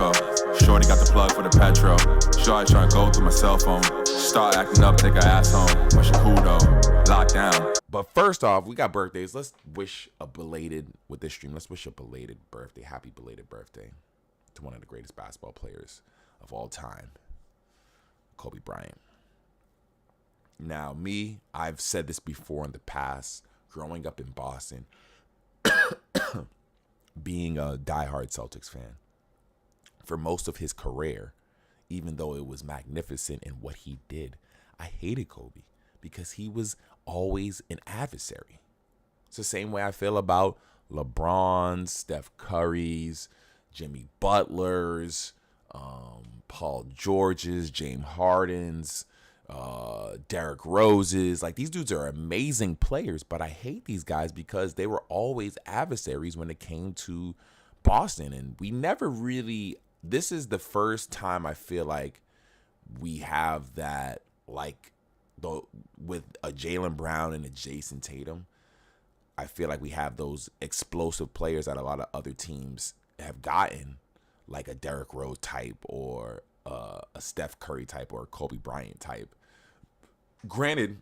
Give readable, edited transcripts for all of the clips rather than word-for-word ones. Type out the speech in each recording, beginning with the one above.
go. Shorty got the plug for the petrol. Shorty trying to go through my cell phone. Start acting up, take her ass home. But she cool though, locked down. But first off, we got birthdays. Let's wish a belated, with this stream, let's wish a belated birthday, happy belated birthday to one of the greatest basketball players of all time, Kobe Bryant. Now, me, I've said this before in the past, growing up in Boston, being a diehard Celtics fan, for most of his career, even though it was magnificent in what he did, I hated Kobe because he was always an adversary. It's the same way I feel about LeBron's, Steph Curry's, Jimmy Butler's, Paul George's, James Harden's, Derrick Rose's. Like, these dudes are amazing players, but I hate these guys because they were always adversaries when it came to Boston. And we never really, this is the first time I feel like we have that, like, with a Jaylen Brown and a Jason Tatum. I feel like we have those explosive players that a lot of other teams have gotten, like a Derrick Rose type or a Steph Curry type or a Kobe Bryant type. Granted,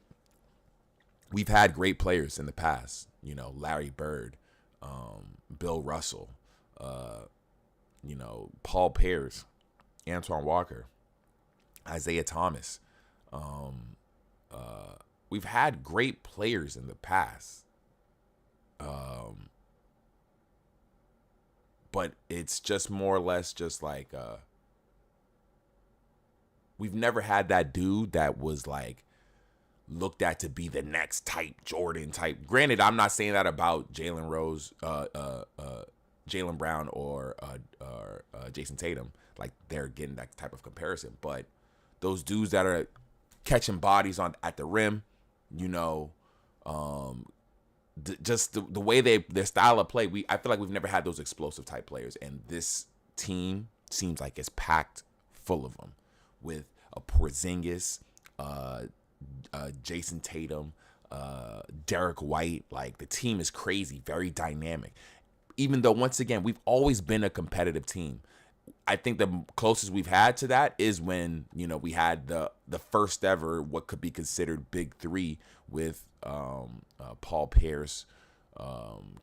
we've had great players in the past, you know, Larry Bird, Bill Russell, you know, Paul Pierce, Antoine Walker, Isaiah Thomas. We've had great players in the past. But it's just more or less just like, we've never had that dude that was like looked at to be the next type Jordan type. Granted, I'm not saying that about Jalen Rose, Jaylen Brown or Jason Tatum. Like, they're getting that type of comparison. But those dudes that are catching bodies at the rim, you know, just the way their style of play, I feel like we've never had those explosive type players, and this team seems like it's packed full of them, with a Porzingis, Jason Tatum, Derek White. Like, the team is crazy, very dynamic. Even though, once again, we've always been a competitive team. I think the closest we've had to that is when, you know, we had the first ever what could be considered big three with Paul Pierce,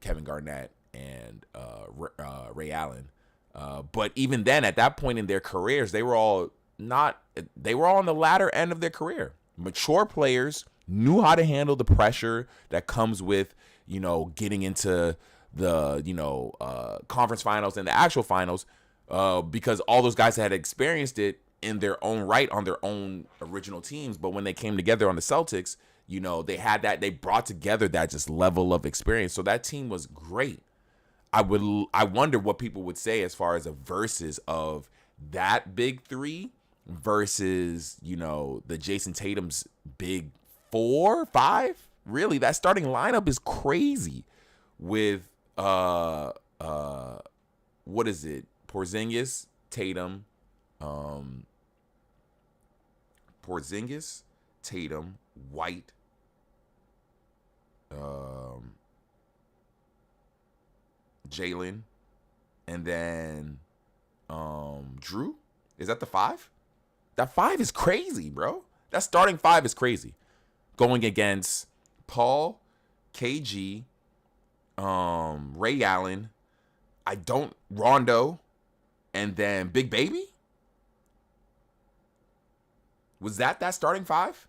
Kevin Garnett, and Ray Allen. But even then, at that point in their careers, they were all on the latter end of their career. Mature players, knew how to handle the pressure that comes with, you know, getting into the, you know, conference finals and the actual finals, because all those guys had experienced it in their own right on their own original teams. But when they came together on the Celtics, you know, they brought together that just level of experience. So that team was great. I wonder what people would say as far as a versus of that big three versus, you know, the Jason Tatum's big 4, 5. Really, that starting lineup is crazy with what is it? Porzingis, Tatum, White, Jalen, and then Drew. Is that the 5? That 5 is crazy, bro. That starting 5 is crazy. Going against Paul, KG, Ray Allen, Rondo, and then Big Baby. Was that starting 5?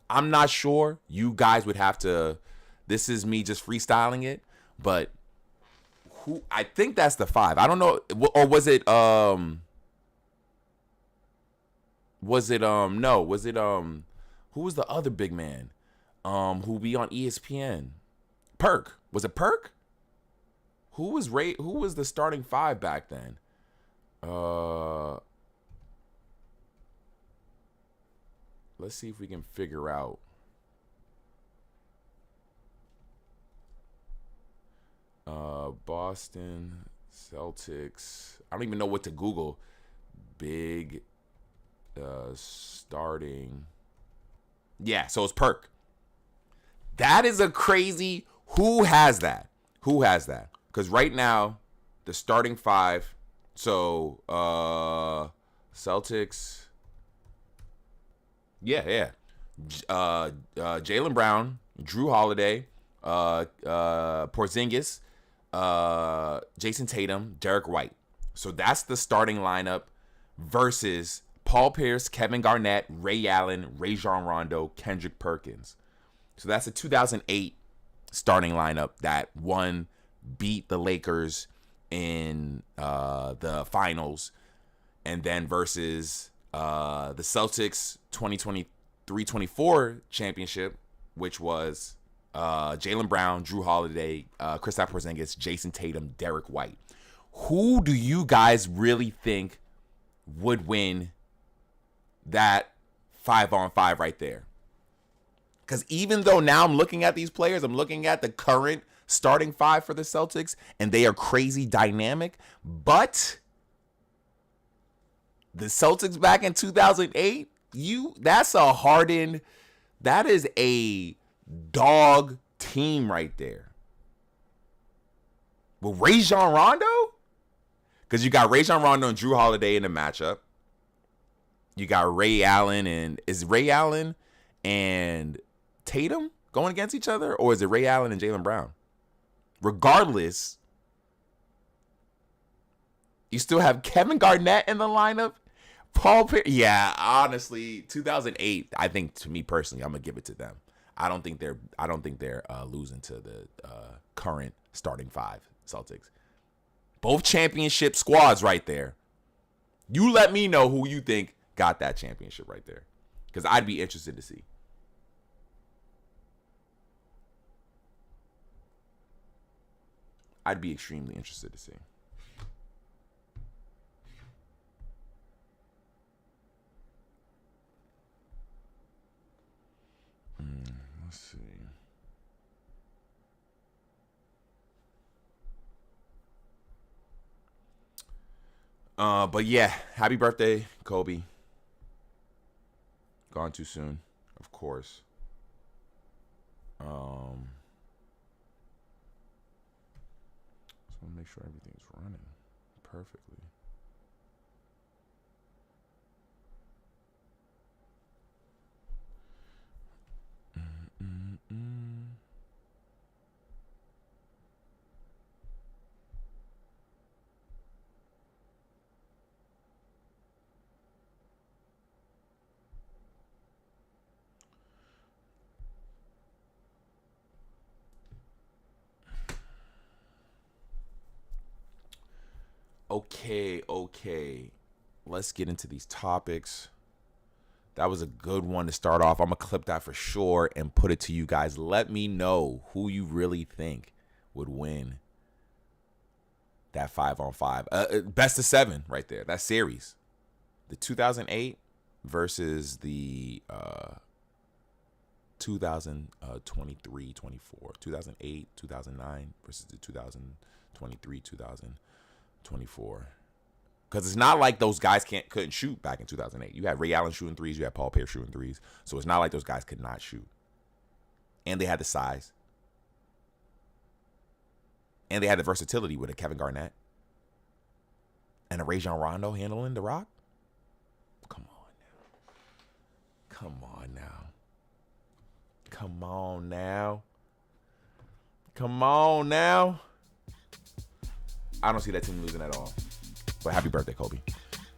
I'm not sure. You guys would have to. This is me just freestyling it, but I think that's the 5. I don't know, or was it no, was it who was the other big man who be on ESPN? Perk. Was it Perk? Who was the starting 5 back then? Let's see if we can figure out. Boston Celtics. I don't even know what to Google. Big starting. Yeah, so it's Perk. That is a crazy. Who has that? Because right now, the starting 5 So, Celtics. Yeah. Jaylen Brown, Drew Holiday, Porzingis, Jason Tatum, Derek White. So that's the starting lineup versus Paul Pierce, Kevin Garnett, Ray Allen, Rajon Rondo, Kendrick Perkins. So that's a 2008 starting lineup that beat the Lakers in the finals, and then versus the Celtics 2023-24 championship, which was Jaylen Brown, Drew Holiday, Kristaps Porzingis, Jason Tatum, Derek White. Who do you guys really think would win that 5-on-5 right there? Because even though now I'm looking at these players, I'm looking at the current starting 5 for the Celtics, and they are crazy dynamic, but the Celtics back in 2008, that is a dog team right there. With Rajon Rondo? Because you got Rajon Rondo and Drew Holiday in the matchup. You got Ray Allen and Tatum going against each other? Or is it Ray Allen and Jaylen Brown? Regardless, you still have Kevin Garnett in the lineup. Paul Pierce. Yeah, honestly, 2008, I think, to me personally, I'm going to give it to them. I don't think they're losing to the current starting 5 Celtics. Both championship squads right there. You let me know who you think got that championship right there, because I'd be interested to see. I'd be extremely interested to see. Let's see. But yeah, happy birthday, Kobe. Gone too soon, of course. Just want to make sure everything's running perfectly. Okay. Let's get into these topics. That was a good one to start off. I'm going to clip that for sure and put it to you guys. Let me know who you really think would win that 5-on-5. Best of 7 right there. That series. The 2008 versus the 2023-24. 2008, 2009 versus the 2023, 2024. Because it's not like those guys couldn't shoot back in 2008. You had Ray Allen shooting threes. You had Paul Pierce shooting threes. So it's not like those guys could not shoot. And they had the size. And they had the versatility with a Kevin Garnett. And a Rajon Rondo handling the rock. Come on now. I don't see that team losing at all. But happy birthday, Kobe.